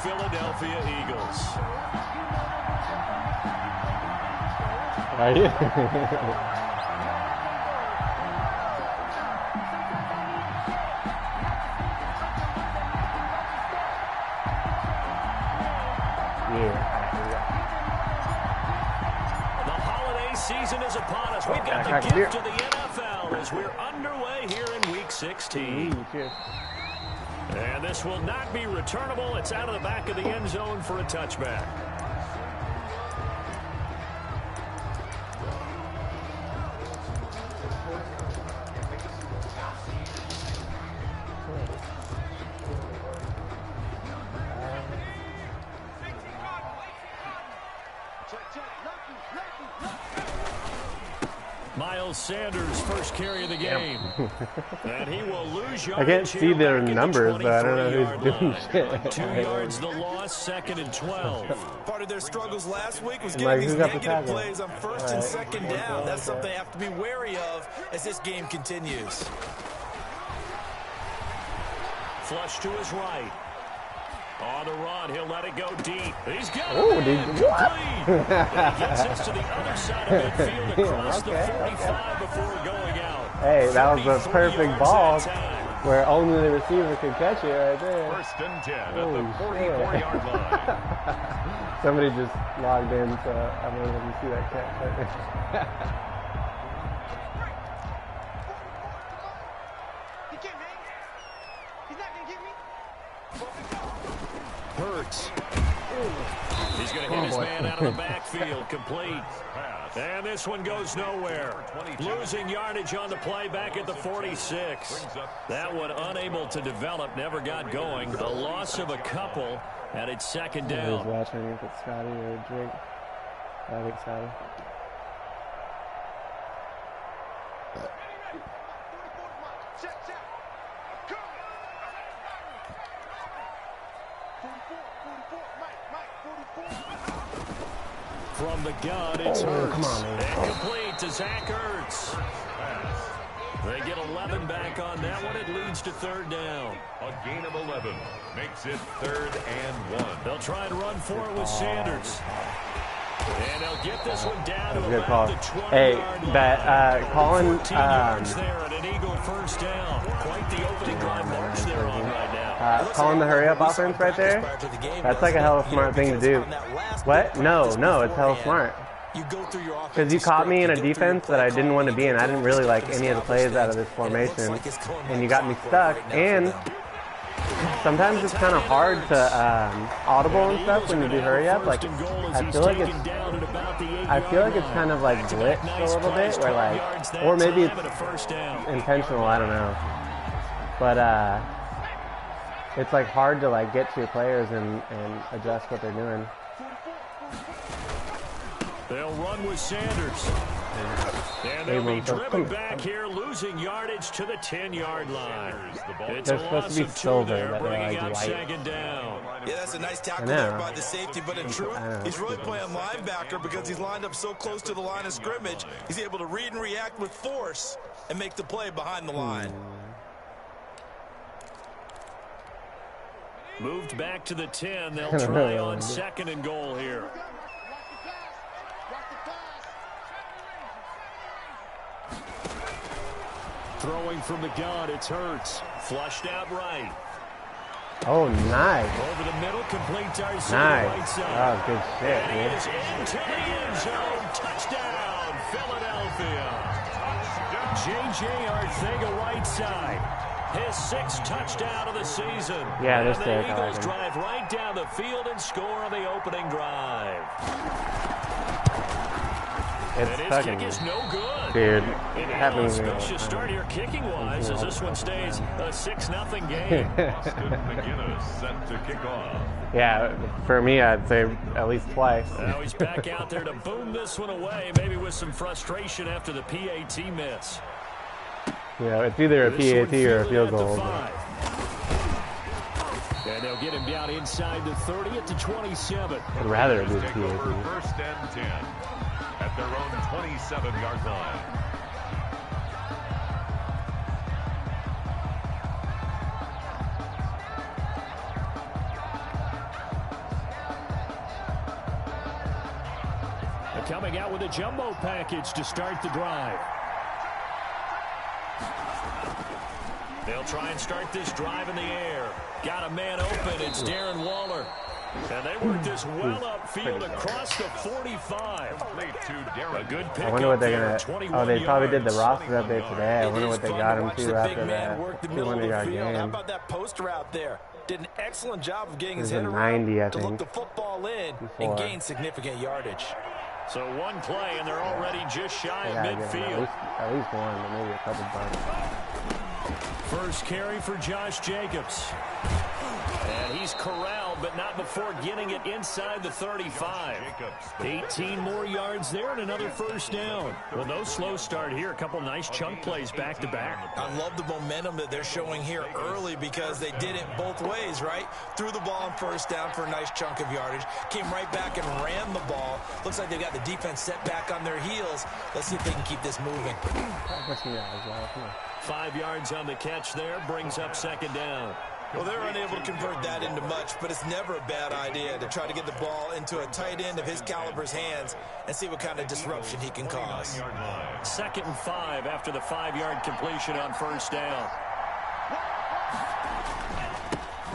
Philadelphia Eagles. Are you? The holiday season is upon us. We've got the gift of the NFL as we're underway here in Week 16. And this will not be returnable. It's out of the back of the end zone for a touchback. Sanders' first carry of the game. And he will lose yards. I can't see their numbers, but I don't know who's doing shit. 2 yards the loss, 2nd and 12. Part of their struggles last week was getting these negative plays on 1st and 2nd down. That's something they have to be wary of as this game continues. Flush to his right. On the run, he'll let it go deep. He's got it. He gets us to the other side of midfield across the 45 before going out. Hey, that was a perfect ball where only the receiver could catch it right there. 1st and 10 at the 44-yard line. Somebody just logged in, so I'm able to see that catch. Hurts. He's going to hit his man out of the backfield, complete. And this one goes nowhere. Losing yardage on the play back at the 46. That one unable to develop, never got going. A loss of a couple, and it's 2nd down. I was watching if it's Scotty or Drake. I think Scotty. From the gun, it's Hurts. Come on, and complete to Zach Ertz. They get 11 back on that one. It leads to 3rd down. A gain of 11 makes it 3rd and 1. They'll try and run for it with Sanders. And they'll get this one down to good about call. the 20-yard Hey, line. that Colin. 14 yards there and an Eagle 1st down. Quite the opening drive march they're on right now. Calling the hurry-up offense right there, that's like a hella smart thing to do. What? No, it's hella smart. Because you caught me in a defense that I didn't want to be in. I didn't really like any of the plays out of this formation. And you got me stuck. And sometimes it's kind of hard to audible and stuff when you do hurry-up. Like, I feel like it's kind of like glitched a little bit. Where like, or maybe it's intentional, I don't know. But, it's like hard to like get to your players and adjust what they're doing. They'll run with Sanders. And they'll be driven back here, losing yardage to the 10-yard line. It's a loss of 2 there, bringing up 2nd down. Yeah, that's a nice tackle there by the safety, but in truth, he's really playing linebacker because he's lined up so close to the line of scrimmage. He's able to read and react with force and make the play behind the line. Moved back to the 10. They'll try on 2nd and goal here. Throwing from the gun, it's Hurts. Flushed out right. Oh, nice. Over the middle, complete to our right side. Oh, good shit, and he is into the end zone. Touchdown, Philadelphia. J.J. Arcega right side. His 6th touchdown of the season. Yeah, this and the Eagles drive right down the field and score on the opening drive. It's fucking, kick is no good. Dude, it happens. Scotia start here kicking-wise as this one stays a 6-0 game. Austin McGinnis set to kick off. Yeah, for me, I'd say at least twice. Now he's back out there to boom this one away, maybe with some frustration after the PAT miss. Yeah, it's either a PAT or a field goal. And they'll get him down inside the 30 at the 27. I'd rather it be a PAT. 1st and 10 at their own 27-yard line. coming out with a jumbo package to start the drive. They'll try and start this drive in the air. Got a man open. It's Darren Waller. And they work this well upfield across the 45. A good pick. I wonder what they're going to... Oh, they probably did the roster update today. I wonder what they got him to after that 200-yard game. How about that post route there? Did an excellent job of getting his head around to look the football in and gain significant yardage. So one play, and they're already just shy of midfield. At least one, but maybe a couple bucks. First carry for Josh Jacobs. And he's corralled, but not before getting it inside the 35. 18 more yards there and another first down. Well, no slow start here. A couple nice chunk plays back to back. I love the momentum that they're showing here early because they did it both ways, right? Threw the ball on first down for a nice chunk of yardage. Came right back and ran the ball. Looks like they got the defense set back on their heels. Let's see if they can keep this moving. 5 yards on the catch there. Brings up second down. Well, they're unable to convert that into much, but it's never a bad idea to try to get the ball into a tight end of his caliber's hands and see what kind of disruption he can cause. 2nd and 5 after the 5-yard completion on first down.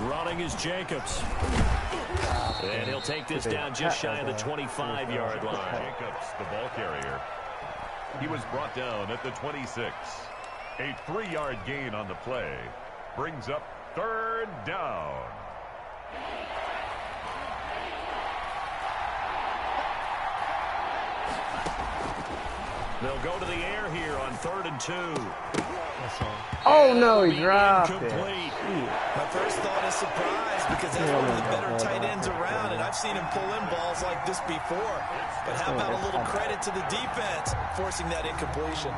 Running is Jacobs. And he'll take this down just shy of the 25-yard line. Jacobs, the ball carrier. He was brought down at the 26. A 3-yard gain on the play. Brings up 3rd down. They'll go to the air here on 3rd and 2. Oh, no, he dropped it. My first thought is surprise because that's one of the better tight ends around, and I've seen him pull in balls like this before. But how about a little credit to the defense forcing that incompletion?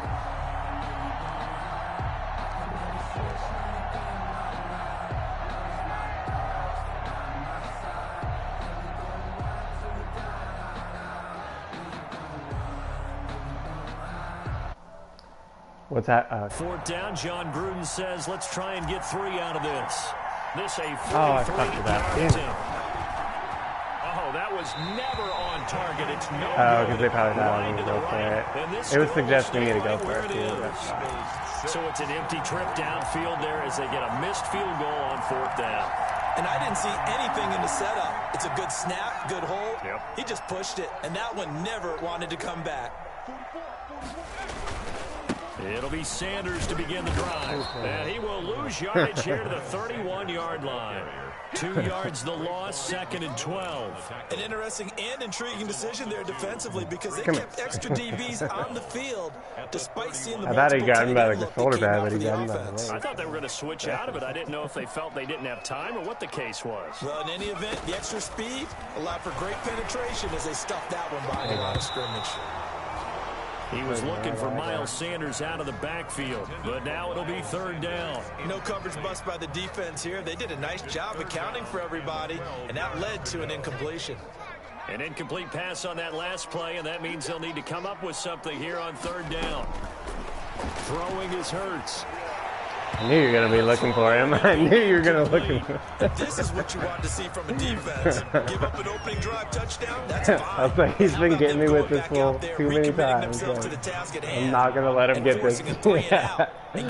What's that? 4th down. John Gruden says, let's try and get 3 out of this. This a 43 I fucked with that. Oh, that was never on target. It's no because they probably thought I was going to go for it. It was suggesting me to go for it, too. So it's an empty trip downfield there as they get a missed field goal on 4th down. And I didn't see anything in the setup. It's a good snap, good hold. Yep. He just pushed it, and that one never wanted to come back. It'll be Sanders to begin the drive. And he will lose yardage here to the 31-yard line. 2 yards the loss, 2nd and 12. An interesting and intriguing decision there defensively because they kept extra DBs on the field despite seeing the I thought he got him by like the shoulder pad, but he got him by the leg. I thought they were going to switch out of it. I didn't know if they felt they didn't have time or what the case was. Well, in any event, the extra speed allowed for great penetration as they stuffed that one behind the line of scrimmage. He was looking for Miles Sanders out of the backfield, but now it'll be 3rd down. No coverage bust by the defense here. They did a nice job accounting for everybody, and that led to an incompletion. An incomplete pass on that last play, and that means they'll need to come up with something here on 3rd down. Throwing is Hurts. I knew you were going to be looking for him. I knew you were going to look for him. This is what you want to see from a defense. Give up an opening drive touchdown, that's fine. I was like, he's been getting me with this fool too many times. I'm not going to let him get this.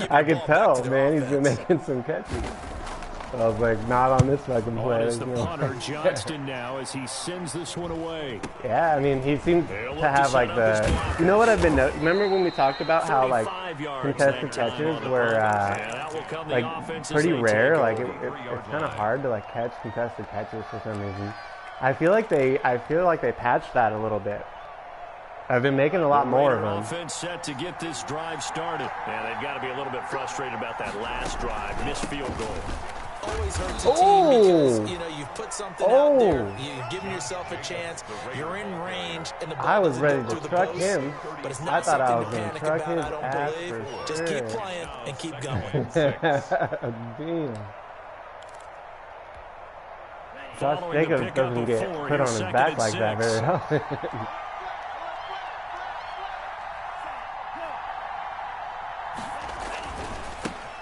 I could tell, man. He's been making some catches. So I was like, not on this fucking play. It's the punter, Johnston, now as he sends this one away. Yeah, I mean, he seems to have like the... You know what I've been noticing? Remember when we talked about how like contested catches were like pretty rare? Like it's kind of hard to like catch contested catches for some reason. I feel like they patched that a little bit. I've been making a lot more of them. Offense set to get this drive started. Yeah, they've got to be a little bit frustrated about that last drive, missed field goal. Always hurts a team because, you know, you've put something out there, you've given yourself a chance, you're in range, and the ball I was ready to truck him. But it's I not thought I was something going to to panic truck his about, I ass don't believe. for Just sure. keep playing and keep going. Damn. Josh Jacobs doesn't get put on his back like that very often.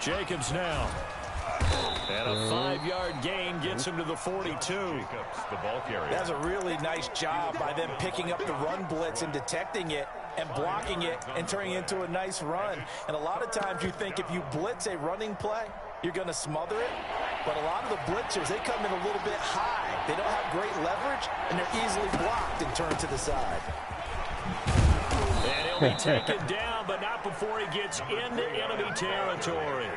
Jacobs now. And a 5-yard gain gets him to the 42. Jacobs, the ball carrier. That's a really nice job by them picking up the run blitz and detecting it and blocking it and turning it into a nice run. And a lot of times you think if you blitz a running play, you're going to smother it. But a lot of the blitzers, they come in a little bit high. They don't have great leverage, and they're easily blocked and turned to the side. And he'll be taken down, but not before he gets into enemy territory.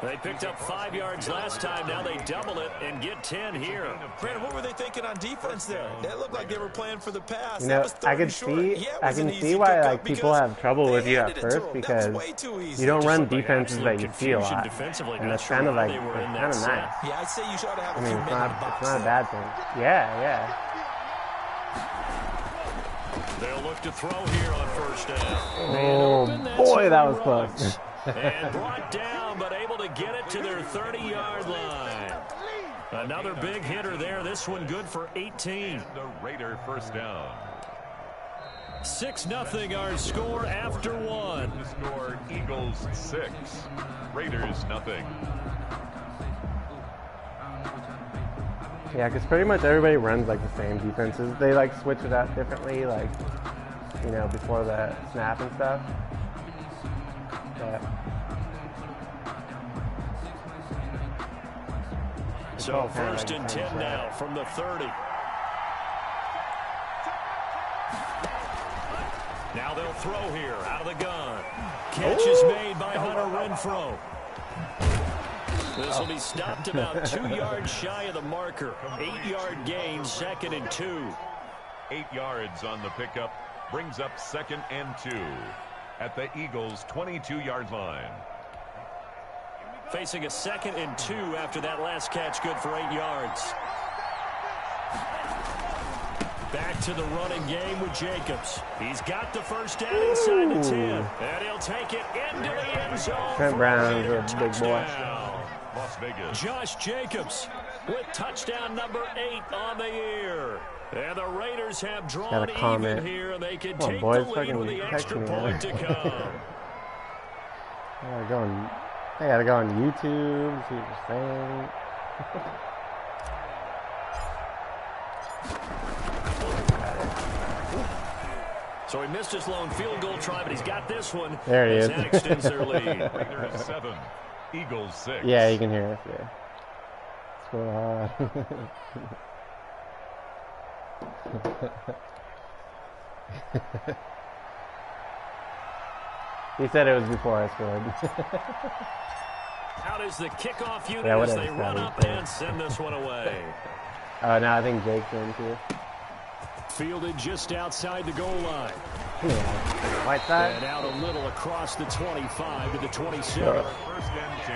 They picked up 5 yards last time. Now they double it and get 10 here. Brandon, what were they thinking on defense there? That looked like they were playing for the pass. You know, I can see why like people have trouble with you at first because you don't run defenses that you see a lot, and that's kind of like kind of nice. Yeah, I'd say you should have. I mean, it's not a bad thing. Yeah. They'll look to throw here on first down. Oh boy, that was close. And brought down, but able to get it to their 30-yard line. Another big hitter there. This one good for 18. The Raider first down. 6-0 our score after one. The score, Eagles 6, Raiders nothing. Yeah, because pretty much everybody runs like the same defenses. They like switch it out differently, like, you know, before the snap and stuff. But so first and 10 now from the 30. Now they'll throw here out of the gun. Catch is made by Hunter Renfrow. This will be stopped about 2 yards shy of the marker. 8-yard gain, 2nd and 2. 8 yards on the pickup brings up 2nd and 2 at the Eagles' 22-yard line. Facing a 2nd and 2 after that last catch, good for 8 yards. Back to the running game with Jacobs. He's got the first down inside the 10. And he'll take it into the end zone. Trent Brown's a big boy. Las Vegas. Josh Jacobs with touchdown number 8 on the year. And the Raiders have drawn even here, and they can take the lead with the extra point to come. I gotta go on YouTube, see what you're saying. So he missed his lone field goal try, but he's got this one. There he is. That extends their lead. Raiders 7, Eagles 6. Yeah, you can hear us, yeah. It's He said it was before I scored. Out is the kickoff unit as they run up and send this one away. Oh, now I think Jake's in too. Fielded just outside the goal line. White side. And out a little across the 25 to the 27. First and 10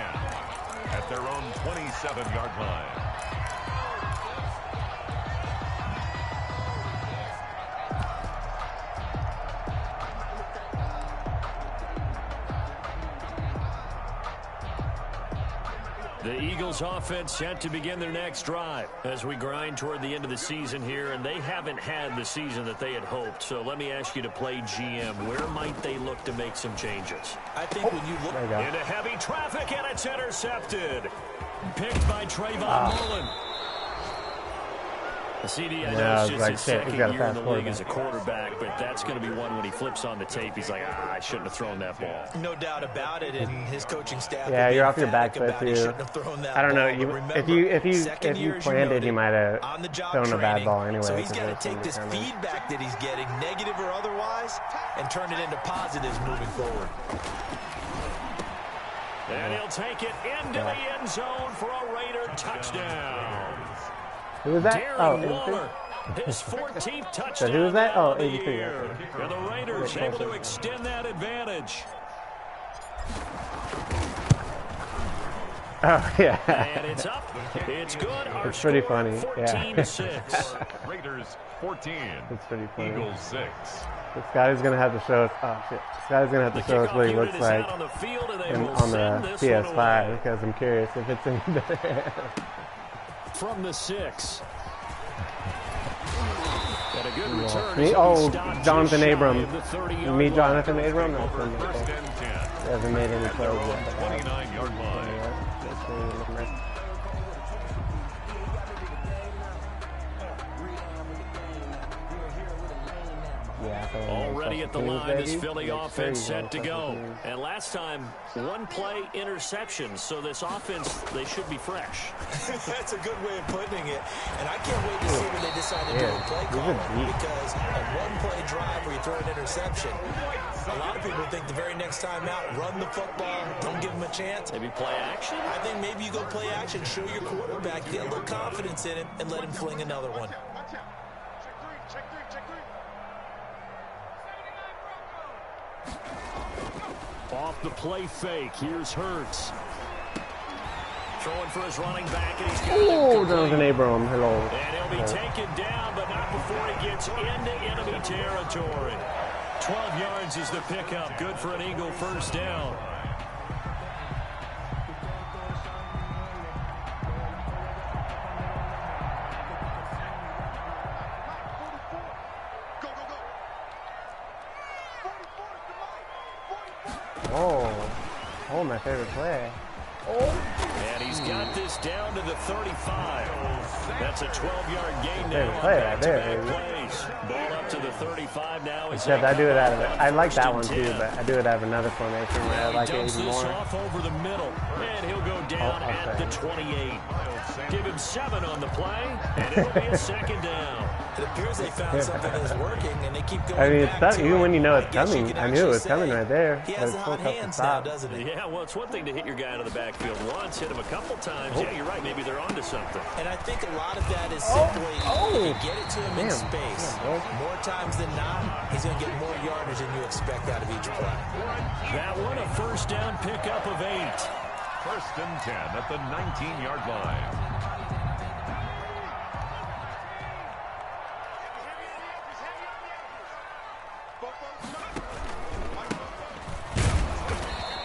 at their own 27-yard line. The Eagles offense set to begin their next drive as we grind toward the end of the season here, and they haven't had the season that they had hoped. So let me ask you to play GM. Where might they look to make some changes? I think when you look into heavy traffic, and it's intercepted. Picked by Trayvon Mullen. The CD, I know it's just his second year in the league as a quarterback, but that's going to be one when he flips on the tape. He's like, I shouldn't have thrown that ball. No doubt about it, and his coaching staff. Yeah, you're off your back foot too. I don't know. If you planned it, you might have thrown a bad ball anyway. So he's got to take this feedback that he's getting, negative or otherwise, and turn it into positives moving forward. And he'll take it into the end zone for a Raider touchdown. Who was that? Darren Waller, his 14th touchdown. So who was that? Oh, 83. And the Raiders able to extend that advantage. Oh, yeah. And it's up. It's good. It's pretty funny. 14-6. Raiders 14. It's pretty funny. Eagles 6. This guy's gonna have to show us. Oh shit! This guy's gonna have to show us what he looks like on the PS5 because I'm curious if it's any better. From the 6. And a good return. Jonathan Abram. You meet Jonathan Abram? First and 10. He hasn't made any plays yet. 29-yard line. Already at the line, this Philly offense set to go. And last time, one play interception. So this offense, they should be fresh. That's a good way of putting it. And I can't wait to see when they decide to do a play call. Because a one-play drive where you throw an interception, a lot of people think the very next time out, run the football, don't give them a chance. Maybe play action? I think maybe you go play action, show your quarterback, get a little confidence in him, and let him fling another one. Off the play fake, here's Hurts. Throwing for his running back, and he's got oh, Jonathan Abram, hello. And he'll be taken down, but not before he gets into enemy territory. 12 yards is the pickup. Good for an Eagle first down. Oh, my favorite play. And he's got this down to the 35. That's a 12-yard gain now. Play right there, plays. Ball up to the 35 now. Except I do it out of it. I like that one too, but I do it out of another formation where I like it even more. Off over the middle, and he'll go down at the 28. Give him 7 on the play, and it'll be a second down. It appears they found something that's working, and they keep going. I mean, back to even it. when you know it's coming, I knew it was coming right there. He has the hot hands now, doesn't he? Yeah, well, it's one thing to hit your guy out of the backfield once, hit him a couple times. Yeah, you're right. Maybe they're onto something. And I think a lot of that is simply you get it to him in space. More times than not, he's going to get more yardage than you expect out of each play. That one, a first down pickup of 8. First and 10 at the 19-yard line.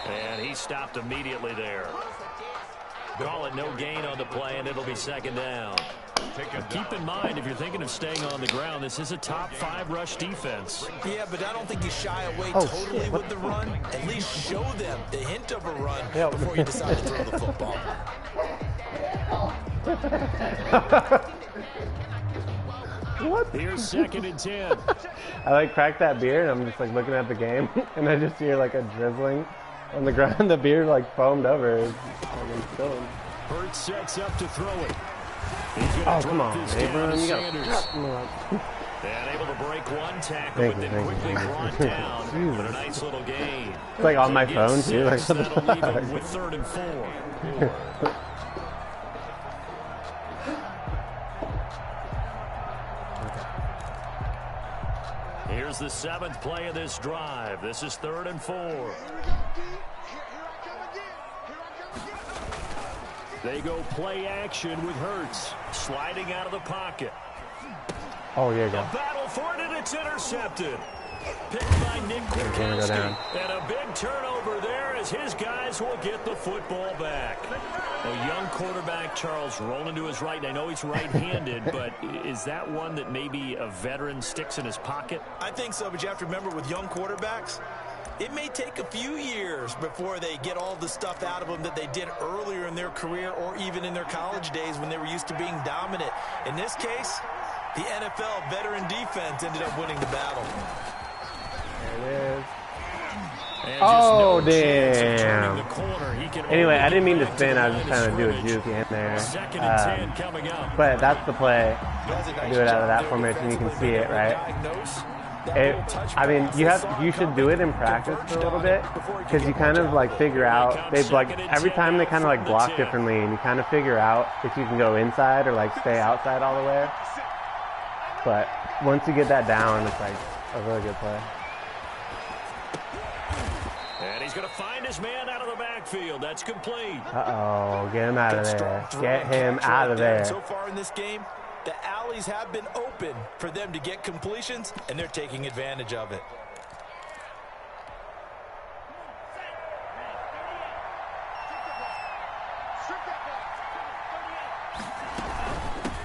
And he stopped immediately there. Call it no gain on the play, and it'll be second down. Keep in mind, if you're thinking of staying on the ground, this is a top 5 rush defense. Yeah, but I don't think you shy away totally with the run. At least show them the hint of a run before you decide to throw the football. What? Here's second and 10. I like crack that beer, and I'm just like looking at the game, and I just hear like a drizzling on the ground. The beer like foamed over. It's fucking spilling. Hurts sets up to throw it. Oh, come on, Abram, you gotta and able to break one tackle, but then quickly brought down. But a nice little gain. It's like on my phone too. Like, that'll leave him with 3rd and 4. Here's the 7th play of this drive. This is 3rd and 4. They go play action with Hurts sliding out of the pocket. Oh, yeah, go. A battle for it, and it's intercepted. Picked by Nick Kwiatkowski. And a big turnover there as his guys will get the football back. A young quarterback, Charles, rolling to his right. And I know he's right-handed, but is that one that maybe a veteran sticks in his pocket? I think so, but you have to remember with young quarterbacks, it may take a few years before they get all the stuff out of them that they did earlier in their career or even in their college days when they were used to being dominant. In this case, the NFL veteran defense ended up winning the battle. There it is. Oh, damn. Anyway, I didn't mean to spin. I was just trying to do a juke in there. But that's the play. I do it out of that formation. You can see it, right? I mean, you should do it in practice for a little bit because you kind of like figure out. They like every time they kind of like block differently, and you kind of figure out if you can go inside or like stay outside all the way. But once you get that down, it's like a really good play. And he's going to find his man out of the backfield. That's complete. Uh-oh, get him out of there. Get him out of there. So far in this game, the alleys have been open for them to get completions, and they're taking advantage of it.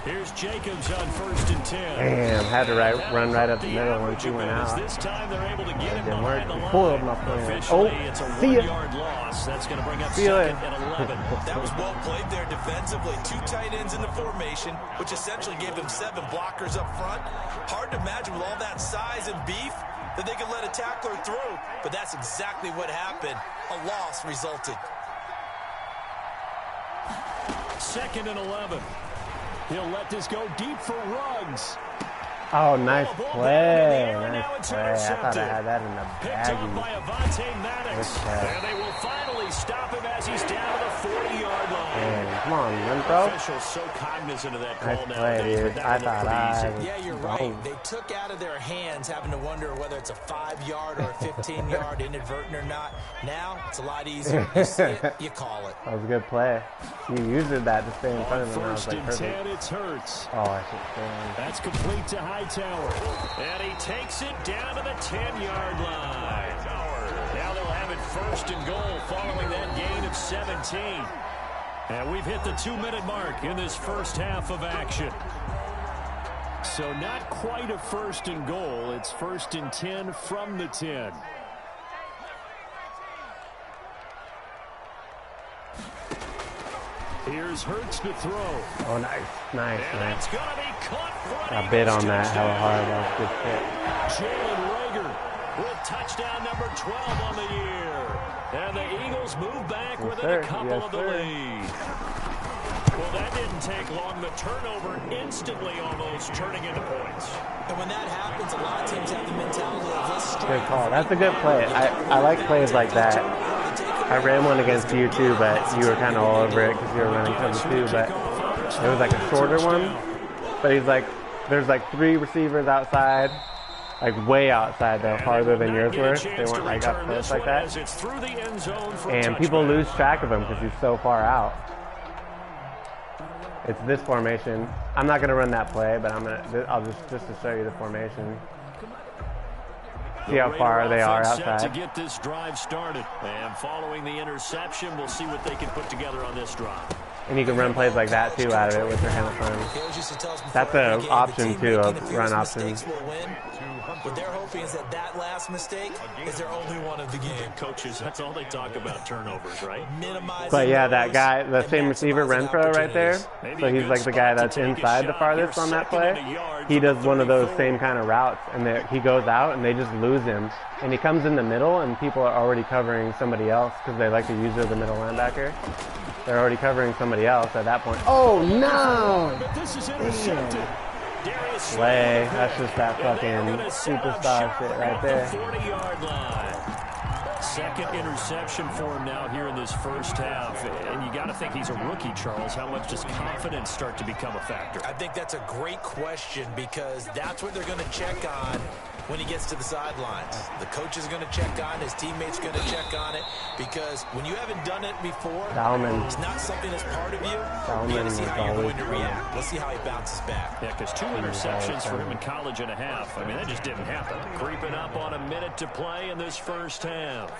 Here's Jacobs on 1st and 10. Damn, had to run right up the middle when she went out. This time they're able to get him Didn't work. behind the line. Pulled my plan. Oh, it's a see ya. 1-yard loss. That's going to bring up See ya. 2nd and 11. That was well played there defensively. 2 tight ends in the formation, which essentially gave them 7 blockers up front. Hard to imagine with all that size and beef that they could let a tackler through, but that's exactly what happened. A loss resulted. 2nd and 11. He'll let this go deep for Ruggs. Oh, nice play. Nice play. I thought I had that in the Picked up by baggie. Avonte Maddox. And they will finally stop him as he's down to the 40-yard line. Damn, come on, run, bro. Officials so cognizant of that call Nice play, nowadays, dude. but I that thought one looked pretty I easy. Yeah, you're right. They took out of their hands having to wonder whether it's a 5-yard or a 15-yard inadvertent or not. Now, it's a lot easier. You see it, you call it. That was a good play. You used that to stay in front of him. I was 1st like, and perfect. 10, it's Hurts. Oh, I should stand. That's complete to Hightower. And he takes it down to the 10-yard line. Now they'll have it 1st and goal following that gain of 17. And we've hit the 2-minute mark in this first half of action. So not quite a 1st and goal. It's 1st and 10 from the 10. Here's Hurts to throw. Oh, nice. Nice, And nice. that's going to be caught for I an bit Eagles on that hella touchdown. hard. That was a good fit. Jalen Rager with touchdown number 12 on the year. And the Eagles move back Yes, within sir. a couple Yes, of the sir. lead. Well, that didn't take long. The turnover instantly almost turning into points. And when that happens, a lot of teams have the mentality of let's strike. Good call. That's a good play. I like plays like that. I ran one against you too, but you were kind of all over it because you were running cover two. But it was like a shorter one. But he's like, there's like 3 receivers outside, like way outside though, farther than yours were. They weren't like up close like that. And people lose track of him because he's so far out. It's this formation. I'm not gonna run that play, but I'll just to show you the formation. See how far they are outside. To get this drive started, and following the interception, we'll see what they can put together on this drive. And you can run plays like that too out of it, which are kind of fun. That's an option too, of run options. What they're hoping is that that last mistake is their only one of the game. Coaches, that's all they talk about, turnovers, right? Minimizing. But yeah, that guy, the same receiver, Renfro, right there. So he's like the guy that's inside the farthest on that play. He does one of those same kind of routes, and he goes out, and they just lose him. And he comes in the middle, and people are already covering somebody else because they like to use the middle linebacker. They're already covering somebody else at that point. Oh no! Damn. Play. That's just that fucking superstar shit right there. 40-yard line. 2nd interception for him now here in this first half. And you got to think he's a rookie, Charles. How much does confidence start to become a factor? I think that's a great question because that's what they're going to check on when he gets to the sidelines. The coach is going to check on, his teammates going to check on it, because when you haven't done it before, it's not something that's part of you. You got to see how you're going to react. Let's see how he bounces back. Yeah, because 2 interceptions for him in college and a half. I mean, that just didn't happen. Creeping up on a minute to play in this first half.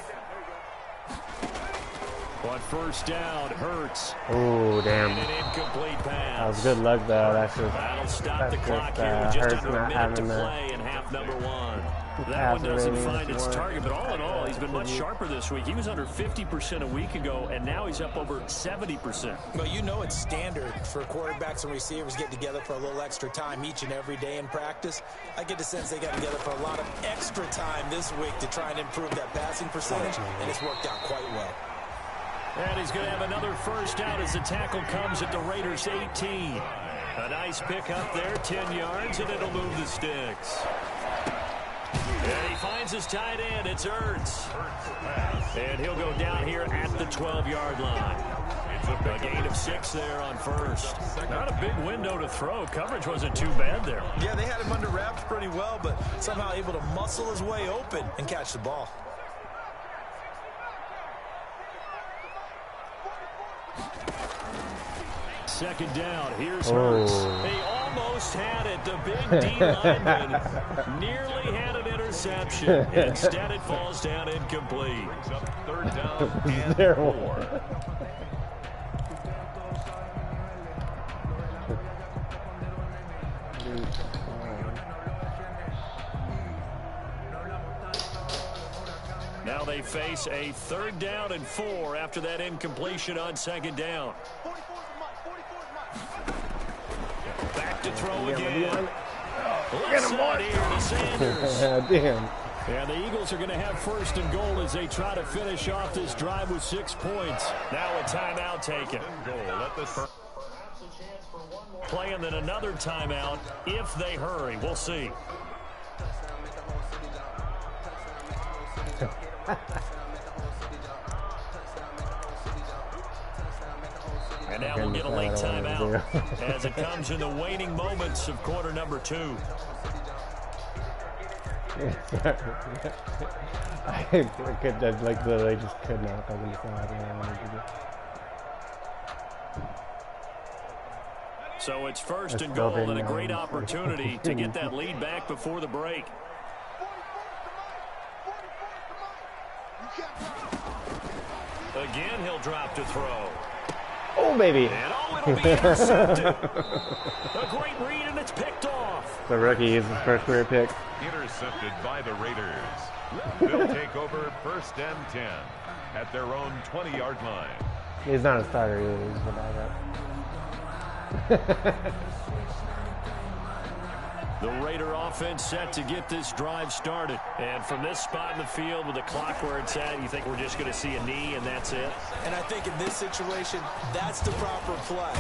On 1st down, Hurts. Oh, damn. An incomplete pass. That was good luck, though. That'll stop the clock here with just Hurts under a not minute to having play in half number 1. That one doesn't find its target, but all in all, he's been much sharper this week. He was under 50% a week ago, and now he's up over 70%. Well, you know it's standard for quarterbacks and receivers get together for a little extra time each and every day in practice. I get the sense they got together for a lot of extra time this week to try and improve that passing percentage, and it's worked out quite well. And he's going to have another first down as the tackle comes at the Raiders' 18. A nice pick up there, 10 yards, and it'll move the sticks. And he finds his tight end. It's Ertz. And he'll go down here at the 12-yard line. A gain of 6 there on 1st. Not a big window to throw. Coverage wasn't too bad there. Yeah, they had him under wraps pretty well, but somehow able to muscle his way open and catch the ball. Second down. Here's Hurts. He almost had it. The big D lineman nearly had an interception. Instead, it falls down incomplete. 3rd down and 4. Now they face a 3rd down and 4 after that incompletion on 2nd down. Back to throw again. Left side here to Sanders. Damn. And the Eagles are going to have 1st and goal as they try to finish off this drive with 6 points. Now a timeout taken. Playing then another timeout if they hurry. We'll see. And now we'll get a late timeout as it comes in the waning moments of quarter number 2. I could like literally just could not fucking decide. So it's 1st and goal and a great opportunity to get that lead back before the break. Again, he'll drop to throw. Oh, baby. And it'll be intercepted. A great read, and it's picked off. The rookie is his first career pick. Intercepted by the Raiders. They'll take over 1st and 10 at their own 20-yard line. He's not a starter either. He's a backup. The Raider offense set to get this drive started. And from this spot in the field with the clock where it's at, you think we're just going to see a knee and that's it? And I think in this situation, that's the proper play.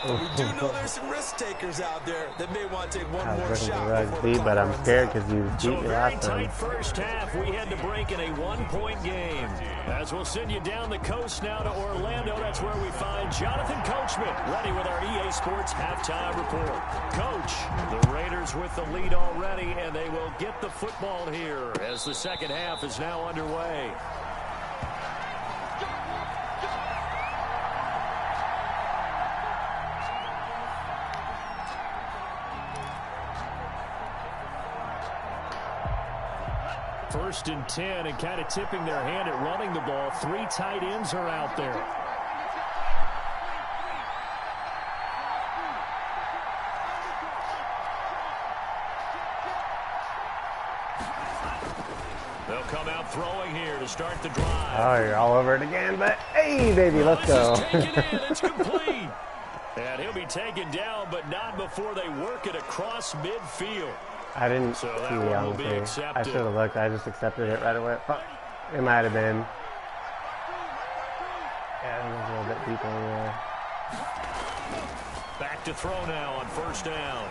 But we do know there's some risk takers out there that may want to take one more shot. But I'm scared because you beat me last time. So a very tight first half. We had to break in a 1-point game. As we'll send you down the coast now to Orlando. That's where we find Jonathan Coachman ready with our EA Sports halftime report. Coach, the Raiders with the lead already, and they will get the football here as the second half is now underway. First and 10, and kind of tipping their hand at running the ball. 3 tight ends are out there. They'll come out throwing here to start the drive. Oh, you're all over it again, but hey, baby, let's go. It's complete. And he'll be taken down, but not before they work it across midfield. I didn't see, honestly. I should have looked. I just accepted it right away. It might have been. Yeah, it was a little bit deeper. Yeah. Back to throw now on 1st down.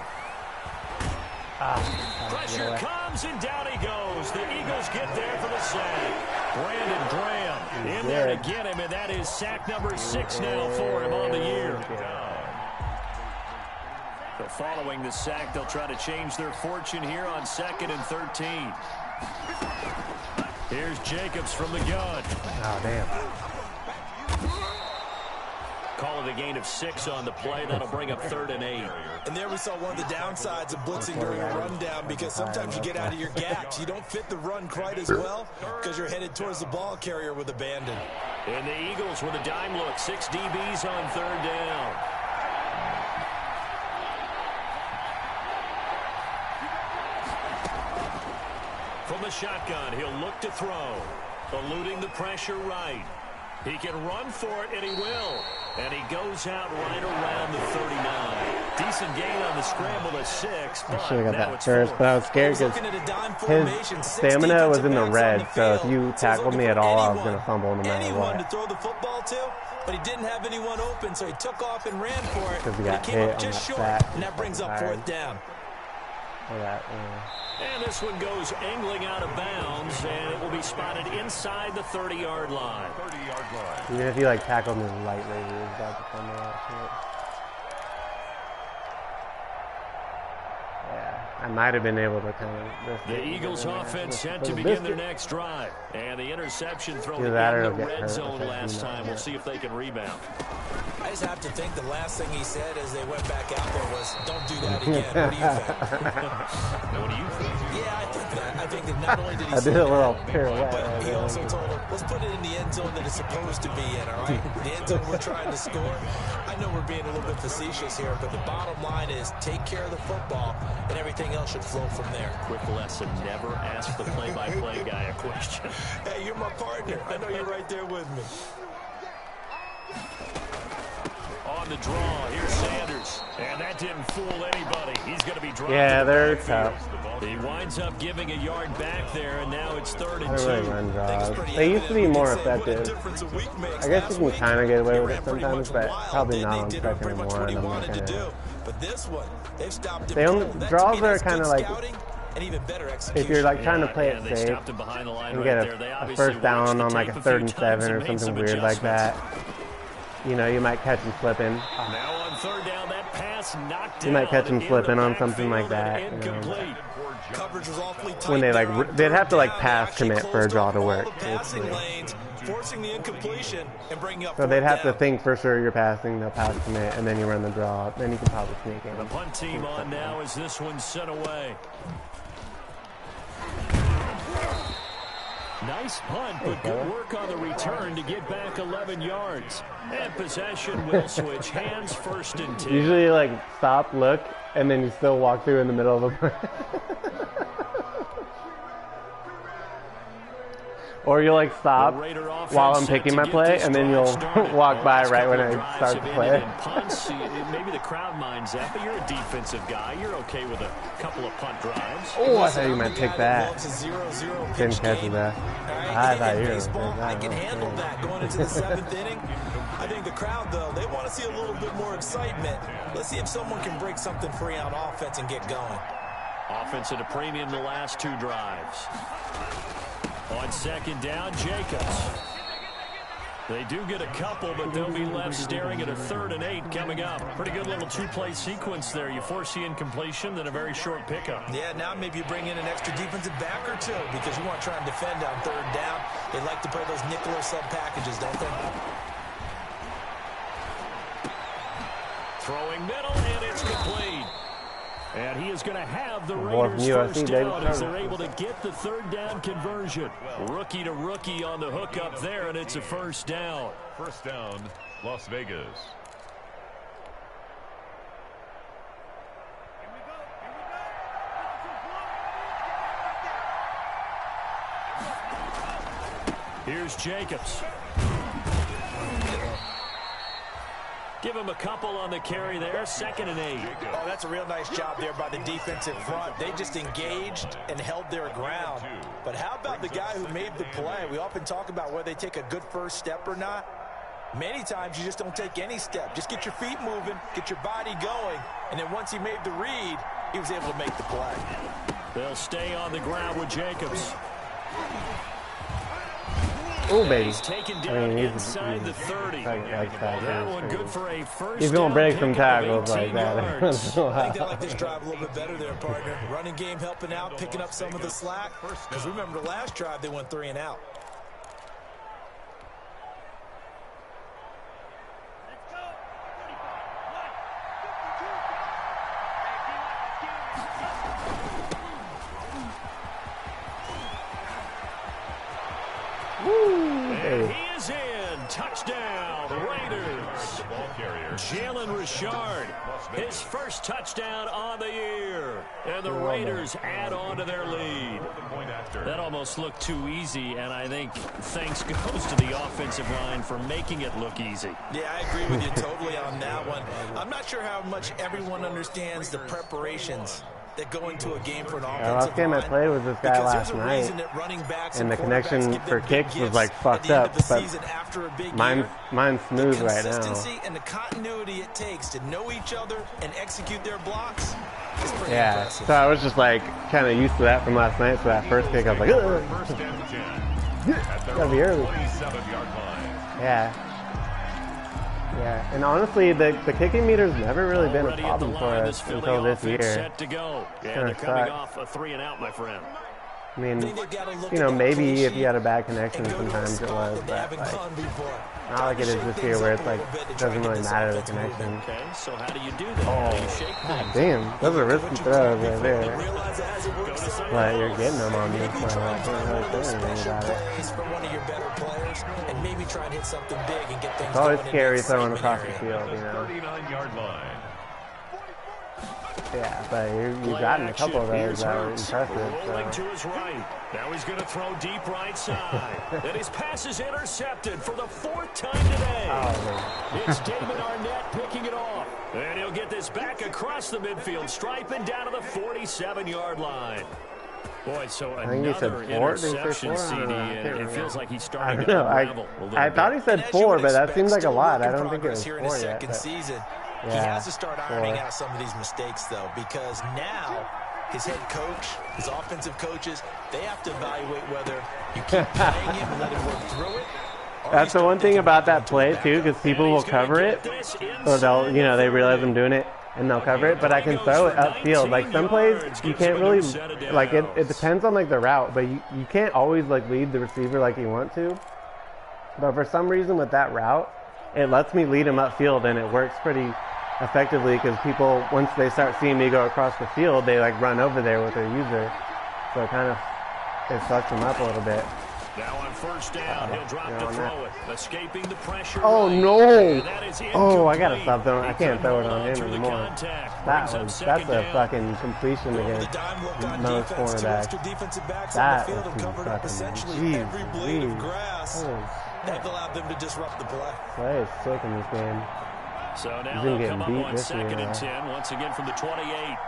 Pressure comes, and down he goes. The Eagles get there for the sack. Brandon Graham in there to get him, and that is sack number 6 now for him on the year. So following the sack, they'll try to change their fortune here on 2nd and 13. Here's Jacobs from the gun. Oh, damn. Call it a gain of 6 on the play. That'll bring up 3rd and 8. And there we saw one of the downsides of blitzing during a rundown, because sometimes you get out of your gaps. You don't fit the run quite as well because you're headed towards the ball carrier with abandon. And the Eagles with a dime look. 6 DBs on 3rd down. From the shotgun, he'll look to throw. Eluding the pressure right. He can run for it, and he will. And he goes out right around the 39. Decent gain on the scramble at 6. I should have got that first, but I was scared because his stamina was in the red, so if you tackled me at all, I was going to fumble no matter what. To throw the football to, but he didn't have anyone open, so he took off and ran for it. Because he got came hit up just on short, that and that brings up 4th down. And this one goes angling out of bounds, and it will be spotted inside the 30-yard line. 30-yard line. Even if you like tackled me lightly, he was about to fumble that shit. Yeah, I might have been able to kind of. The Eagles offense set to begin their next drive. And the interception thrown in that the red zone last time. We'll see if they can rebound. I just have to think the last thing he said as they went back out there was, don't do that again. What do you think? What do you think? Yeah, I think that. I think that not only did he I say did a little that, pirouette. but he also told him, let's put it in the end zone that it's supposed to be in, all right? The end zone we're trying to score. I know we're being a little bit facetious here, but the bottom line is take care of the football, and everything else should flow from there. Quick lesson, never ask the play-by-play guy a question. Hey, you're my partner. I know you're right there with me. On the draw, here's Sanders. And that didn't fool anybody. He's going to be dropped. Yeah, they're tough. He winds up giving a yard back there, and now it's 3rd and 2. Really run draws. They used to be more effective. I guess you can kind of get away with it sometimes, but probably not on 2nd and 1. I'm not going to. But this one, they've stopped him. They only, draws are kind of like, if you're like trying to play it safe and get a first down on like a 3rd and 7 or something weird like that, you know, you might catch him slipping. Now on 3rd down, that pass knocked you might catch him slipping on something like that. You know. Coverage was awfully tight. When they like, they'd have to like pass commit for a draw to work. Forcing the incompletion and bringing up. So they'd have to think for sure you're passing, they'll pass commit, and then you run the draw. Then you can probably sneak in. The punt team on now as this one's sent away. Nice punt, but good work on the return to get back 11 yards. And possession will switch hands, 1st and 10. Usually, like, stop, look, and then you still walk through in the middle of a play. Or you'll, like, stop while I'm picking my play, and then you'll walk by right when I start the play. Punts, maybe the crowd minds that, but you're a defensive guy. You're okay with a couple of punt drives. Oh, I thought you might pick that. Didn't catch that. I thought you were going I can handle that going into the 7th inning. I think the crowd, though, they want to see a little bit more excitement. Let's see if someone can break something free on offense and get going. Offense at a premium the last 2 drives. On 2nd down, Jacobs. They do get a couple, but they'll be left staring at a 3rd and 8 coming up. Pretty good little 2-play sequence there. You force the incompletion, then a very short pickup. Yeah, now maybe you bring in an extra defensive back or 2 because you want to try and defend on 3rd down. They like to play those nickel or sub packages, don't they? Throwing middle, and it's complete. And he is going to have the Raiders first down as they're able to get the 3rd down conversion. Rookie to rookie on the hook up there, and it's a 1st down. 1st down, Las Vegas. Here's Jacobs. Give him a couple on the carry there. 2nd and 8. Oh, that's a real nice job there by the defensive front. They just engaged and held their ground. But how about the guy who made the play? We often talk about whether they take a good first step or not. Many times you just don't take any step. Just get your feet moving, get your body going, and then once he made the read, he was able to make the play. They'll stay on the ground with Jacobs. Oh, baby. He's taken down inside the 30. That one good for a first. He's going to break some tackles like that. I think they like this drive a little bit better there, partner. Running game helping out, picking up some of the slack. Because remember the last drive, they went 3 and out. And he is in. Touchdown, Raiders. Jalen Richard, his first touchdown on the year. And the Raiders add on to their lead. That almost looked too easy, and I think thanks goes to the offensive line for making it look easy. Yeah, I agree with you totally on that one. I'm not sure how much everyone understands the preparations that go into a game for an offensive line. Last game I played with this guy last night, and the connection for kicks was like fucked up, but mine's smooth right now. Consistency and the continuity it takes to know each other and execute their blocks is pretty impressive. So I was just like kind of used to that from last night. So that first kick, I was like, ugh. Gotta be early. Yeah. Yeah, and honestly, the kicking meter's never really been a problem for us until this year. Set to go. And they're coming off a 3 and out, my friend. I mean, you know, maybe if you had a bad connection, sometimes it was, but like, not like it is this year where it's like, it doesn't really matter the connection. Okay, so how do you do that? Oh, god damn, those are risky throws right there. But you're getting them on me, so I can't really say anything about it. It's always scary throwing across the field, you know. 39-yard line. Yeah, but you've gotten a couple of those that were impressive. Rolling to his right. Now he's going to throw deep right side. And his pass is intercepted for the 4th time today. Oh, it's Damon Arnett picking it off. And he'll get this back across the midfield stripe and down to the 47-yard line. Boy, so another interception, CD, and it feels like he's starting to unravel a little bit. I thought he said 4, but that seems like a lot. I don't think it was 4 yet. He has to start ironing out some of these mistakes, though, because now his head coach, his offensive coaches, they have to evaluate whether you keep playing him and let him work through it. That's the one thing about that play, too, because people will cover it, or they'll, you know, they realize I'm doing it, and they'll cover it, but I can throw it upfield. Like, some plays, you can't really, like, it depends on, like, the route, but you can't always, like, lead the receiver like you want to. But for some reason with that route, it lets me lead him upfield, and it works pretty effectively because people, once they start seeing me go across the field, they like run over there with their user. So it kind of, it sucks them up a little bit. Now on first down, he'll drop to throw it, escaping the pressure. Oh no! Oh, I gotta stop throwing. I can't throw it on him anymore. That's a fucking completion against most cornerbacks. That was fucking jeez. They've allowed them to disrupt the play. Play is sick in this game. So now they'll come up on 2nd and 10, once again from the 28.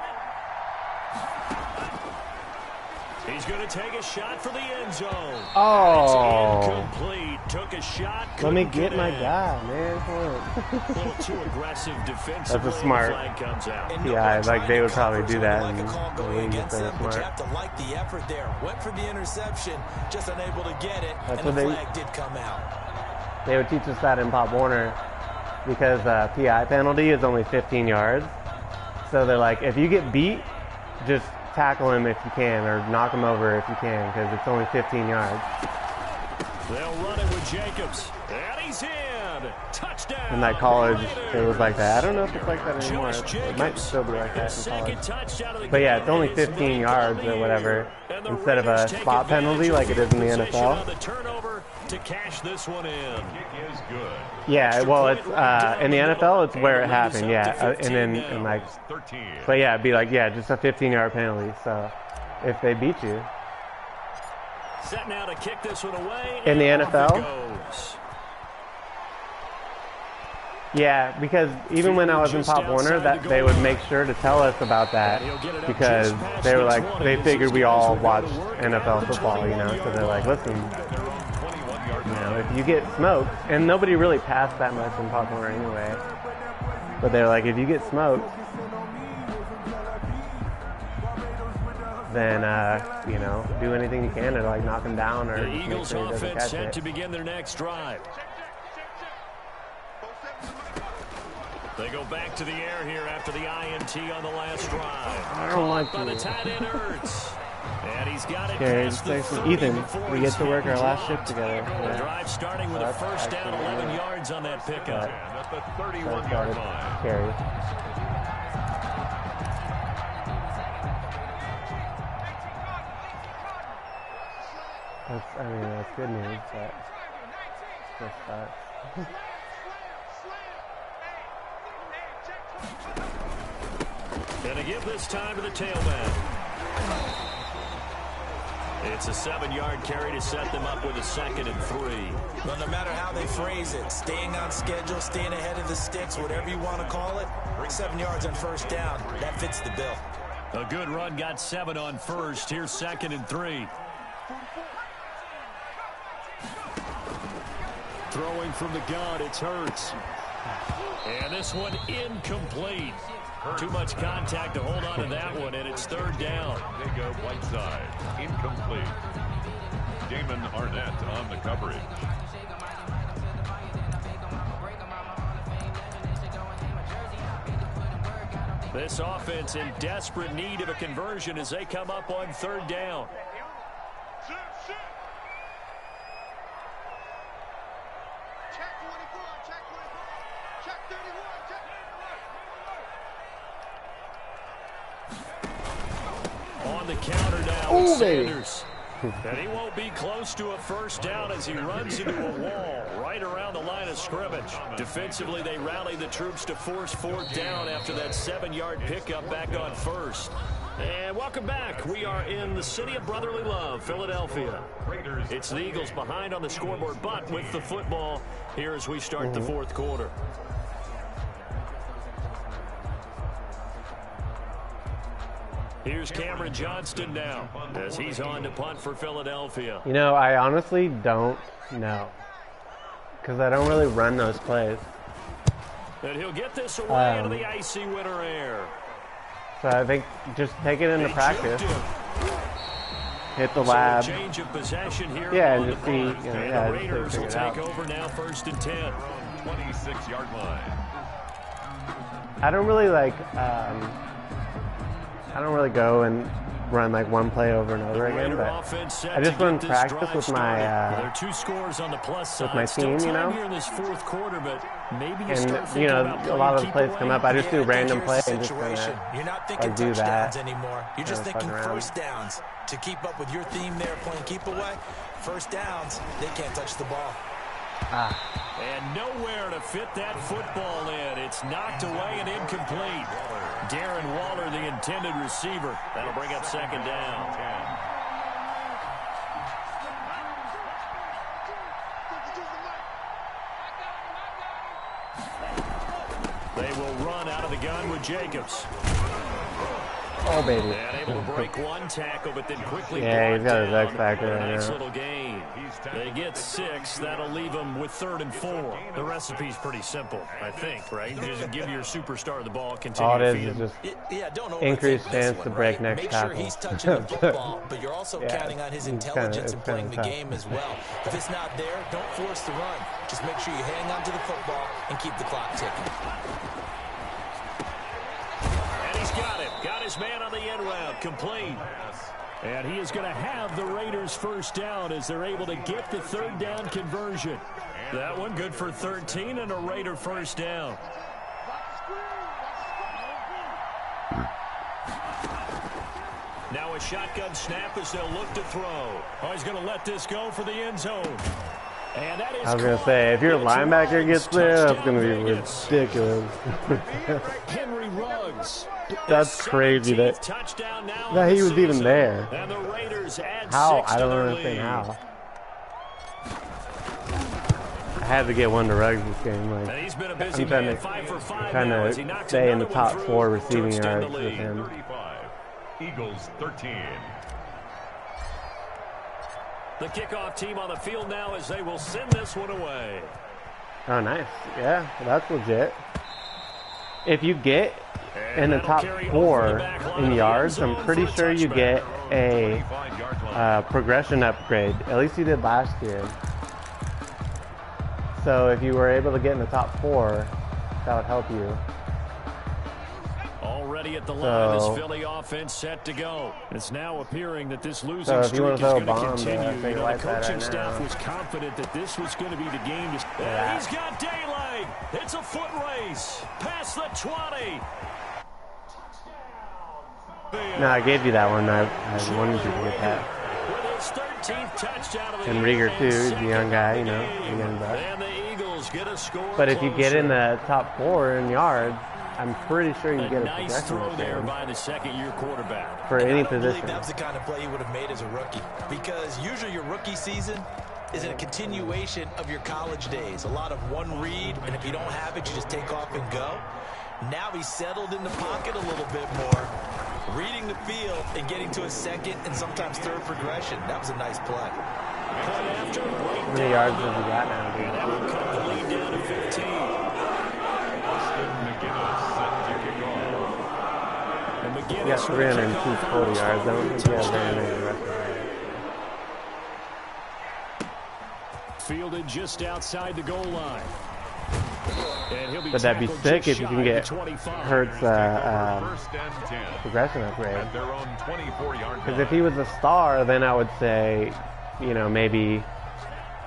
He's going to take a shot for the end zone. Oh. It's incomplete. Took a shot. Let me get my guy, man. A little too aggressive defensive. That's a smart. Comes out. Yeah, like they would probably do that. And you have to like the effort there. Went for the interception, just unable to get it. That's and what the flag did come out. They would teach us that in Pop Warner because PI penalty is only 15 yards. So they're like, if you get beat, just tackle him if you can, or knock him over if you can, because it's only 15 yards. They'll run it with Jacobs, and he's in. Touchdown. In that college, it was like that. I don't know if it's like that anymore. It might still be like that in college. But yeah, it's only 15 yards or whatever, instead of a spot penalty like it is in the NFL. To cash this one in. Kick is good. Yeah, well, it's in the NFL, it's where it happened. Yeah, and then and like, but yeah, it'd be like just a 15-yard penalty. So if they beat you, set now to kick this one away. In the NFL. Yeah, because even when I was in Pop Warner, that they would make sure to tell us about that because they were like, they figured we all watched NFL football, you know. So they're like, listen. You know, if you get smoked, and nobody really passed that much in Pop Warner anyway, but they're like, if you get smoked, then you know, do anything you can to like knock him down or the Eagles make sure he doesn't offense catch set it. to begin their next drive. They go back to the air here after the INT on the last drive. I don't like by the you. tight end Ertz. And he's got it Okay, past the thanks to 30 Ethan. before We he's get to work our hit. last shift together. The Yeah. drive starting with a first down, 11 yards on that pickup. At the 31-yard line. Carry. I mean, that's good news, but it's just sucks. And to give this time to the tailback. It's a 7-yard carry to set them up with a 2nd and 3. Well, no matter how they phrase it, staying on schedule, staying ahead of the sticks, whatever you want to call it, 7 yards on first down, that fits the bill. A good run got 7 on first. Here's 2nd and 3. Throwing from the gun, it's Hurts. And this one incomplete. Too much contact to hold on to that one, and it's 3rd down. They go right side. Incomplete. Damon Arnett on the coverage. This offense in desperate need of a conversion as they come up on 3rd down. On the counter now with Sanders. And he won't be close to a 1st down as he runs into a wall right around the line of scrimmage. Defensively, they rally the troops to force 4th down after that 7-yard pickup back on 1st. And welcome back. We are in the city of brotherly love, Philadelphia. It's the Eagles behind on the scoreboard, but with the football here as we start the 4th quarter. Here's Cameron Johnston now as he's on to punt for Philadelphia. You know, I honestly don't know because I don't really run those plays. And he'll get this away into the icy winter air. So I think just take it into practice. Hit the lab. So change of possession here. Yeah, and just see, you know, the Raiders will take over now 1st and 10. 26-yard line. I don't really like. I don't really go and run like one play over and over again, but I just run practice with my there are 2 scores on the plus side. with my team, you know. Here in this 4th quarter, but maybe you and you know, a lot of the plays come up. I just do random play and just kind of You're not thinking do that anymore. You're just thinking 1st downs to keep up with your theme there, playing keep away. 1st downs, they can't touch the ball. And nowhere to fit that football in. It's knocked away and incomplete. Darren Waller, the intended receiver. That'll bring up 2nd down. They will run out of the gun with Jacobs. Oh, baby. And able to break one tackle, but then quickly he's got his X factor right nice now. little gain. They get 6. That'll leave them with 3rd and 4. The recipe's pretty simple, I think, right? Just give your superstar the ball, continue All to it feed is him. just don't increased chance to break next Make tackle. sure he's touching the football, but you're also counting on his intelligence and playing the game as well. If it's not there, don't force the run. Just make sure you hang on to the football and keep the clock ticking. And he's got it. Got his man on the end route. Complete. And he is going to have the Raiders 1st down as they're able to get the 3rd down conversion. That one good for 13 and a Raider 1st down. Now a shotgun snap as they'll look to throw. Oh, he's going to let this go for the end zone. And that is I was going to say, if your linebacker gets there, that's going to be ridiculous. Henry Ruggs. That's crazy that he was even there. And the Raiders add How? 6 I don't to their understand lead. how. I had to get one to Ruggs this game. Like, And he's been a busy I'm trying man, to 5 for 5 kind now of as he knocks stay in the another one top through 4 to receiving extend the yards with lead. him. 35. Eagles 13. The kickoff team on the field now as they will send this one away. Oh, nice. Yeah, that's legit. If you get in the top 4 in yards, I'm pretty sure you get a progression upgrade. At least you did last year. So if you were able to get in the top 4, that would help you. Already at the line, this Philly offense set to go. It's now appearing that this losing So if you streak want is to throw a going to bomb, continue. take a The light that coaching right staff now. was confident that this was going to be the game. And he's got daylight. It's a foot race. Past the 20. No, I gave you that one. I wanted you to get that. With his 13th touchdown of the And year Rieger, too. He's a young guy, you know. A young buck. And the Eagles get a score But if you get in closer. the top 4 in yards, I'm pretty sure you get a nice progression throw there upgrade by the second-year quarterback. for And any I don't believe position. that was the kind of play you would have made as a rookie, because usually your rookie season is a continuation of your college days. A lot of one read, and if you don't have it, you just take off and go. Now he's settled in the pocket a little bit more, reading the field and getting to a second and sometimes third progression. That was a nice play. Point after, How many yards have you got now, and that will cut the lead down to 15. And dude? You McGinnis got 302 total yards. I don't think you have very many rushing yards. fielded just outside the goal line. But that'd be sick if you can get Hurts progression upgrade. Because if he was a star, then I would say, you know, maybe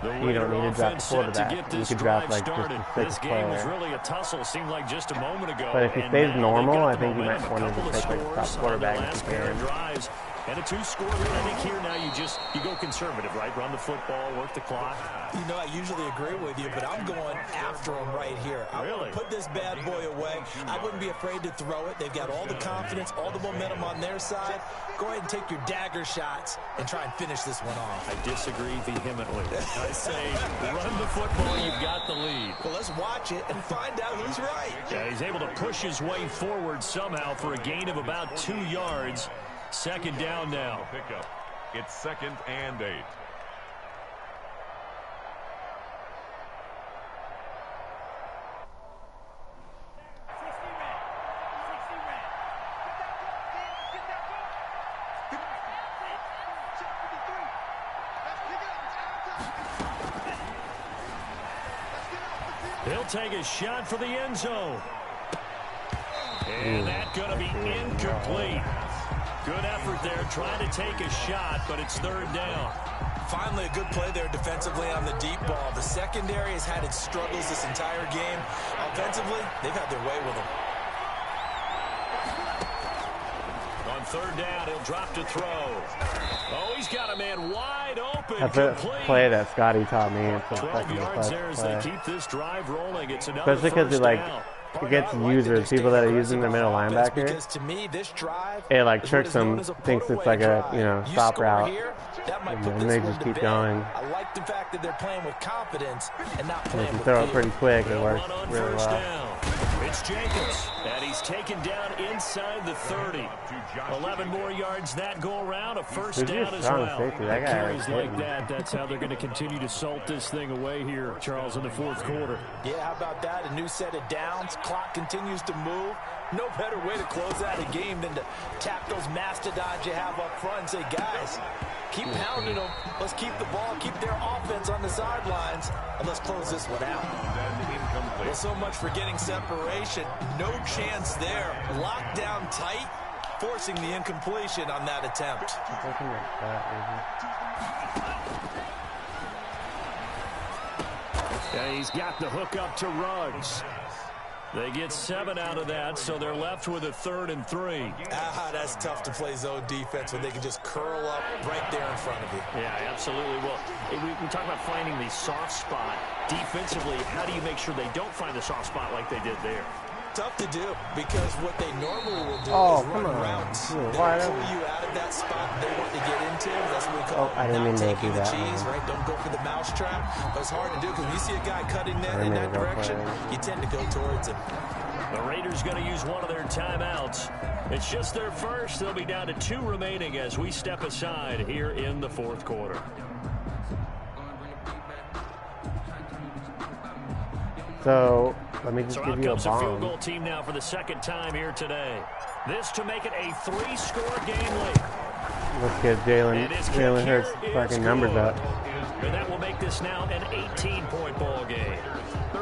you don't need to draft a quarterback. You could draft like just a sixth player. Really a tussle, seemed like just a moment ago. But if he stays normal, I think you might want to just take like top quarterback if you can. And a two-score lead. I think here now you go conservative, right? Run the football, work the clock. You know, I usually agree with you, but I'm going after him right here. I want to put this bad boy away. I wouldn't be afraid to throw it. They've got all the confidence, all the momentum on their side. Go ahead and take your dagger shots and try and finish this one off. I disagree vehemently. I say run the football. You've got the lead. Well, let's watch it and find out who's right. Yeah, he's able to push his way forward somehow for a gain of about 2 yards. Second down now. Pickup. It's 2nd and 8. He'll take a shot for the end zone. And that's going to be incomplete. Good effort there, trying to take a shot, but it's 3rd down. Finally, a good play there defensively on the deep ball. The secondary has had its struggles this entire game. Offensively, they've had their way with them. On 3rd down, he'll drop to throw. Oh, he's got a man wide open. That's a play that Scotty taught me. It's a 12 yards there as they keep this drive rolling. It's another especially because it gets users, people that are using the middle linebacker. Because to me, this drive, it like tricks them, thinks it's like a stop route, and they just keep going. I like the fact that they're playing with confidence and not And playing if you with throw it fear. pretty quick, it works really well. It's Jacobs, and he's taken down inside the 30. 11 more yards that go around, a first down as well. Safety. That guy Carries like that, that's how they're going to continue to salt this thing away here, Charles, in the 4th quarter. Yeah, how about that? A new set of downs. Clock continues to move. No better way to close out a game than to tap those mastodons you have up front and say, guys, keep pounding them. Let's keep the ball, keep their offense on the sidelines, and let's close this one out. Well, so much for getting separation. No chance there. Locked down tight, forcing the incompletion on that attempt. Yeah, he's got the hook up to Ruggs. They get 7 out of that, so they're left with a 3rd and 3. That's tough to play zone defense when they can just curl up right there in front of you. Yeah, absolutely. Well, we talk about finding the soft spot. Defensively, how do you make sure they don't find the soft spot like they did there? Tough to do, because what they normally will do is run routes. They'll pull you out of that spot they want to get into. That's what we call not taking the cheese, right? Don't go for the mousetrap. But it's hard to do because when you see a guy cutting that in that direction, you tend to go towards him. The Raiders going to use one of their timeouts. It's just their first. They'll be down to 2 remaining as we step aside here in the 4th quarter. So let me just give you a comes the field goal bomb. team now for the 2nd time here today. This to make it a 3-score game lead. Let's get Jalen Hurts fucking numbers up. And that will make this now an 18-point ball game.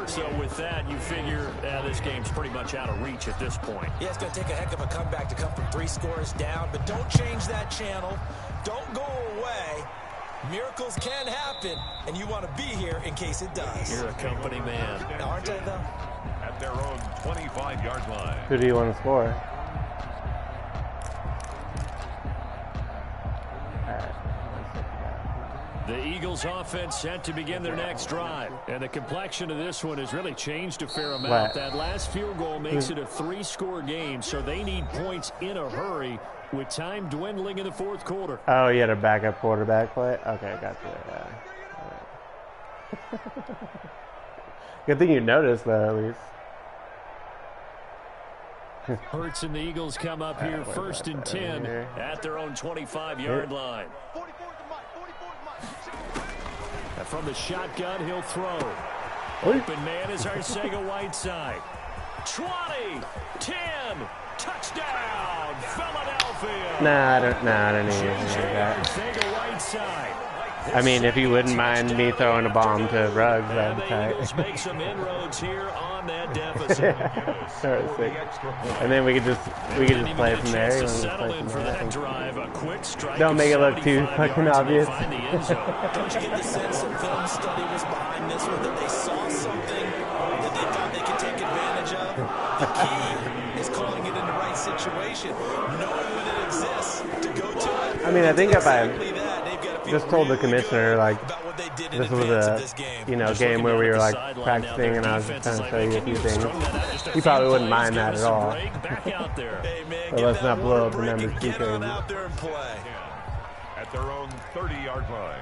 So with that, you figure this game's pretty much out of reach at this point. Yeah, it's going to take a heck of a comeback to come from 3 scores down, but don't change that channel. Don't go away. Miracles can happen, and you want to be here in case it does. You're a company man. Aren't I, though? At their own 25-yard line. Who do you want to score? The Eagles offense set to begin their next drive. And the complexion of this one has really changed a fair amount. That last field goal makes it a 3-score game, so they need points in a hurry with time dwindling in the 4th quarter. Oh, you had a backup quarterback play? Okay, got you. Yeah. Good thing you noticed, though, at least. Hurts and the Eagles come up here 1st and 10 at their own 25-yard line. From the shotgun, he'll throw. Open man is Arcega-Whiteside. 20, 10, touchdown, Philadelphia. Nah, I don't need anything like that. Arcega-Whiteside. I mean, if you wouldn't mind me throwing a bomb to Ruggs, that'd be tight. Make some inroads here on that deficit. And then we could just play from there. Don't make it look too fucking obvious. Don't you get the sense that film study was behind this one, that they saw something that they thought they could take advantage of? The key is calling it in the right situation, knowing when it exists to go to it. I mean, I think if I just told the commissioner, like, this was a, game where we were, like, practicing and I was just trying to show you a few things, he probably wouldn't mind that at all. But let's not blow up the numbers too crazy. At their own 30-yard line.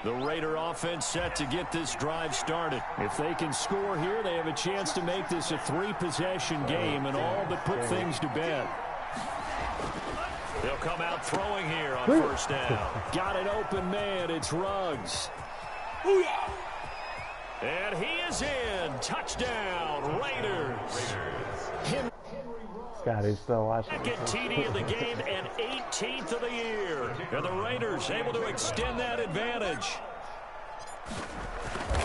The Raider offense set to get this drive started. If they can score here, they have a chance to make this a 3-possession game and all but put things to bed. They'll come out throwing here on first down. Got an open man. It's Ruggs. And he is in. Touchdown, Raiders. Scotty's still watching. Second TD of the game and 18th of the year. And the Raiders able to extend that advantage.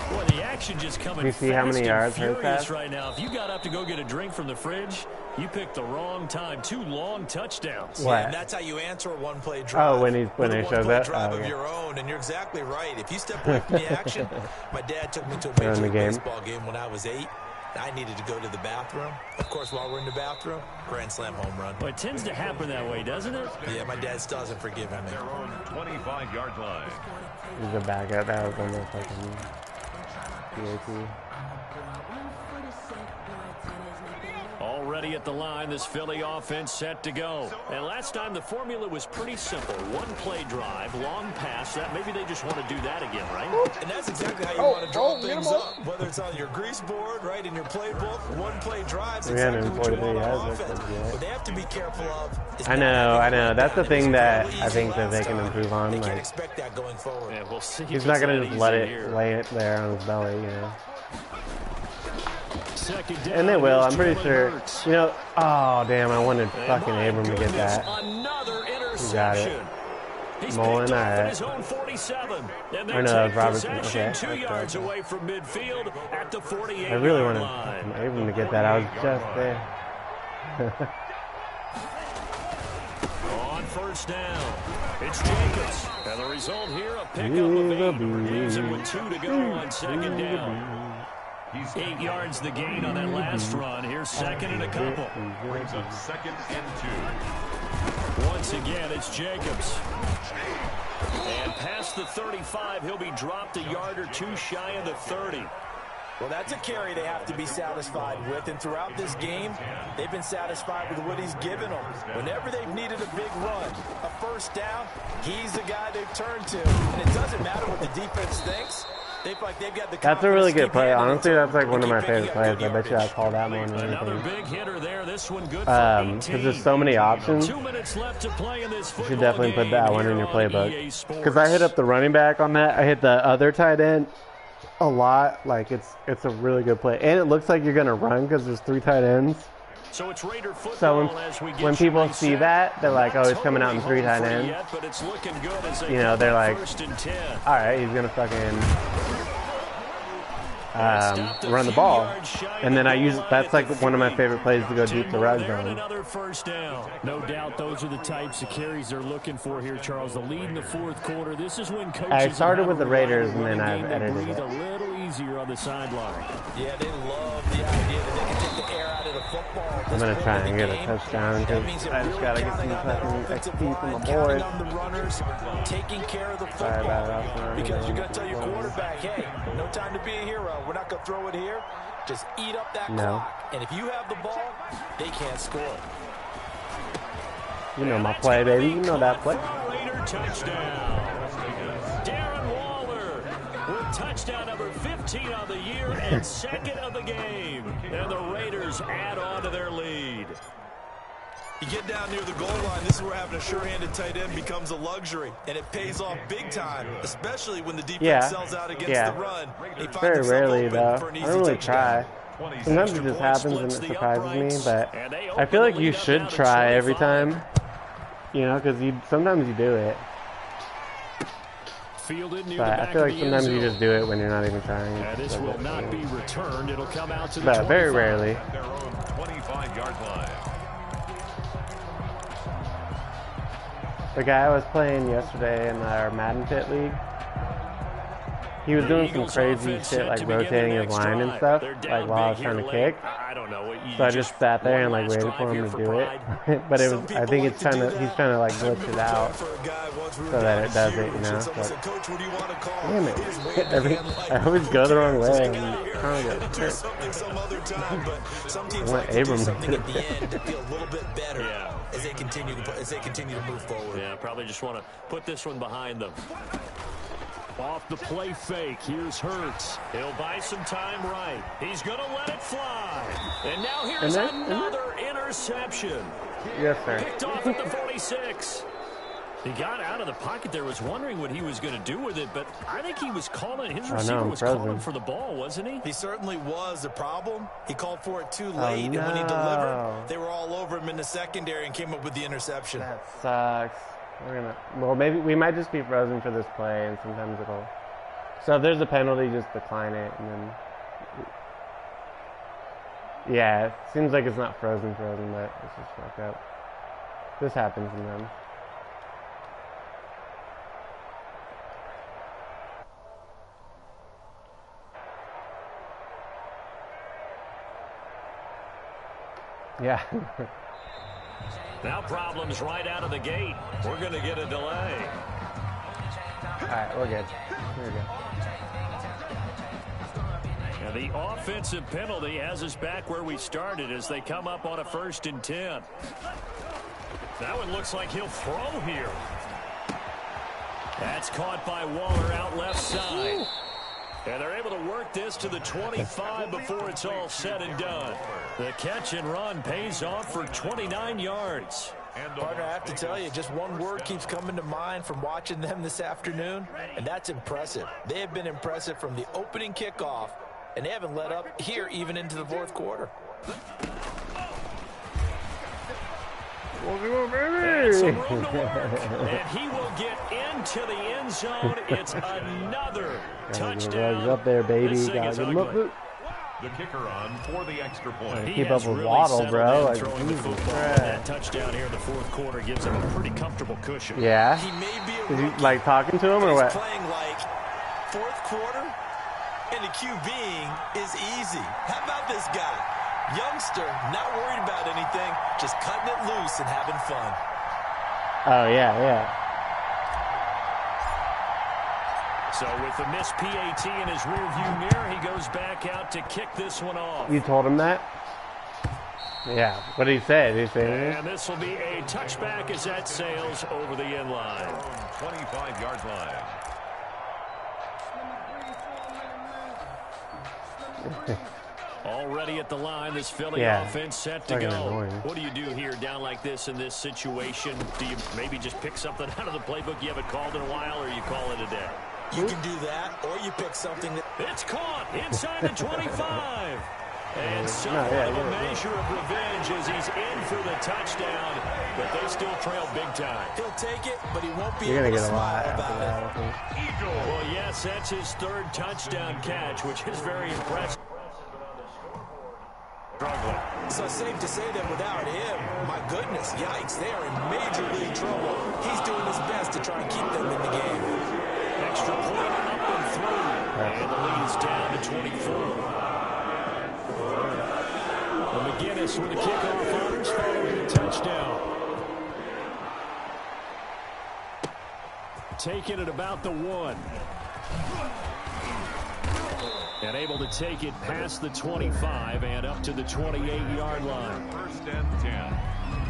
Boy, the action just coming you see how many yards furious right now. If you got up to go get a drink from the fridge, you picked the wrong time. 2 long touchdowns. What? Yeah, and that's how you answer a one-play drive. Oh, when he shows that. Drive of your own, and you're exactly right. If you step away from the action, my dad took me to a Major League Baseball game when I was 8. I needed to go to the bathroom. Of course, while we're in the bathroom, grand slam home run. But it tends to happen that way, doesn't it? Yeah, my dad still hasn't forgiven me. Their own 25-yard line. He's a backup. That was almost like a PAT. Already at the line, this Philly offense set to go. And last time the formula was pretty simple. 1-play drive, long pass. That maybe they just want to do that again, right? And that's exactly how you want to draw things up. Whether it's on your grease board, right, in your playbook, 1-play drives, exactly what you want on offense. What they have to be careful of is I know. That's the thing that I think that they can improve on. They like, can't expect that going forward. Yeah, we'll see. He's not going to just lay it there on his belly, And they will, I'm pretty sure. Oh, damn, I wanted fucking Abram to get that. Another He got it. Mullen, all right. Or no, that was Robertson. Okay. 2 yards away from midfield at the 48. I really wanted Abram to get that. I was just there. On first down, it's Jacobs. And the result here, a pickup of 8. Leaves him with 2 to go on second down. 8 yards the gain on that last run. Here's second and a couple. Brings up 2nd and 2. Once again, it's Jacobs. And past the 35, he'll be dropped a yard or 2 shy of the 30. Well, that's a carry they have to be satisfied with, and throughout this game, they've been satisfied with what he's given them. Whenever they've needed a big run, a first down, he's the guy they've turned to. And it doesn't matter what the defense thinks. That's a really good play. Honestly, that's like one of my favorite plays. I bet you I call that more than anything. Because there's so many options. You should definitely put that one in your playbook. Because I hit up the running back on that. I hit the other tight end a lot. Like, it's a really good play. And it looks like you're going to run because there's 3 tight ends. So when people see that, they're like, oh, he's coming out in 3 tight ends. They're like, all right, he's going to fucking run the ball. And then that's like one of my favorite plays to go deep to Ruggs on. No doubt those are the types of carries they're looking for here, Charles. The lead in the 4th quarter. This is when coaches I started with the Raiders and then I've edited it. A little easier on the sideline. Yeah, they love the idea that they can take the air out of the football. I'm going to try and get a touchdown because I just got to get some fucking XP from my boys. Taking care of the football. Because you're going to tell your quarterback, hey, no time to be a hero. We're not going to throw it here. Just eat up that clock. And if you have the ball, they can't score. You know my play, baby. You know that play. Darren Waller with touchdown number 15 on the year and 2nd of the game. And the Raiders add on to their lead. You get down near the goal line, this is where having a sure-handed tight end becomes a luxury, and it pays off big time, especially when the defense sells out against the run. Very rarely, though. I don't really try. Sometimes it just happens and it surprises me, but I feel like you should try every time, because sometimes you do it. fielded near But the I back feel of like the sometimes end you zone. just do it when you're not even trying. And this will not be returned. It'll come out to the But 25. very rarely. At their own 25-yard line. The guy I was playing yesterday in our Madden Pit League, he was doing some crazy shit like rotating his line and stuff, like while I was trying to kick. I don't know. So I just sat there and like waited for him to do it. But it was, I think he's trying to like glitch it out so that it does it, you know. So, damn it! I always go the wrong way. I'm trying to get hit. I want Abram to hit it. Yeah. As they continue to move forward. Yeah, probably just want to put this one behind them. Off the play fake, here's Hurts. He'll buy some time right. He's going to let it fly. And now here's another interception. Yes, sir. Picked off at the 46. He got out of the pocket there, was wondering what he was going to do with it, but I think he was calling, his receiver was calling for the ball, wasn't he? He certainly was. The problem, he called for it too late, and when he delivered, they were all over him in the secondary and came up with the interception. That sucks. Well, maybe we might just be frozen for this play, and sometimes it'll. So if there's a penalty, just decline it, and then. Yeah, it seems like it's not frozen, but it's just fucked up. This happens sometimes. Yeah. Now problems right out of the gate. We're going to get a delay. All right, we're good. We're good. And the offensive penalty has us back where we started as they come up on a 1st and 10. That one looks like he'll throw here. That's caught by Waller out left side. And they're able to work this to the 25 before it's all said and done. The catch and run pays off for 29 yards. Partner, I have to tell you, just one word keeps coming to mind from watching them this afternoon, and that's impressive. They have been impressive from the opening kickoff, and they haven't let up here even into the 4th quarter. That's some room to work. And he will get into the end zone. It's another touchdown. Up there, baby. The kicker on for the extra point. Keep up with Waddle, bro. Like, throwing the football. That touchdown here in the 4th quarter gives him a pretty comfortable cushion. Yeah. He may be a Is rookie, he like talking to him or what? playing like 4th quarter, and the QBing is easy. How about this guy? Youngster, not worried about anything, just cutting it loose and having fun. Oh, yeah. So with the missed PAT in his rearview mirror, he goes back out to kick this one off. You told him that? Yeah. What did he say? Did he say anything? And this will be a touchback as that sails over the end line. 25-yard line. Already at the line, this Philly offense set to go. Annoying. What do you do here down like this in this situation? Do you maybe just pick something out of the playbook you haven't called in a while, or you call it a day? You can do that, or you pick something that... It's caught inside the 25. And somewhat of a measure of revenge as he's in for the touchdown, but they still trail big time. He'll take it, but he won't be You're able going to to get a lot smile after about that, I think. Well, yes, that's his 3rd touchdown catch, which is very impressive. Struggling. So safe to say that without him, my goodness, yikes, they are in major league trouble. He's doing his best to try and keep them in the game. Extra point up and through. And the lead's down to 24. And McGinnis with the kickoff honors following the touchdown. Taking it about the 1. And able to take it past the 25 and up to the 28-yard line. 1st and 10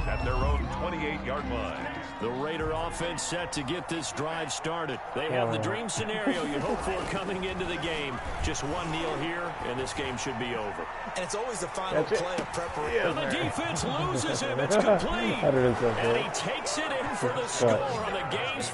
at their own 28-yard line. The Raider offense set to get this drive started. They have the dream scenario you hope for coming into the game. Just one kneel here, and this game should be over. And it's always the final play of preparation. And the defense loses him. It's complete. And he takes it in for the score on the game's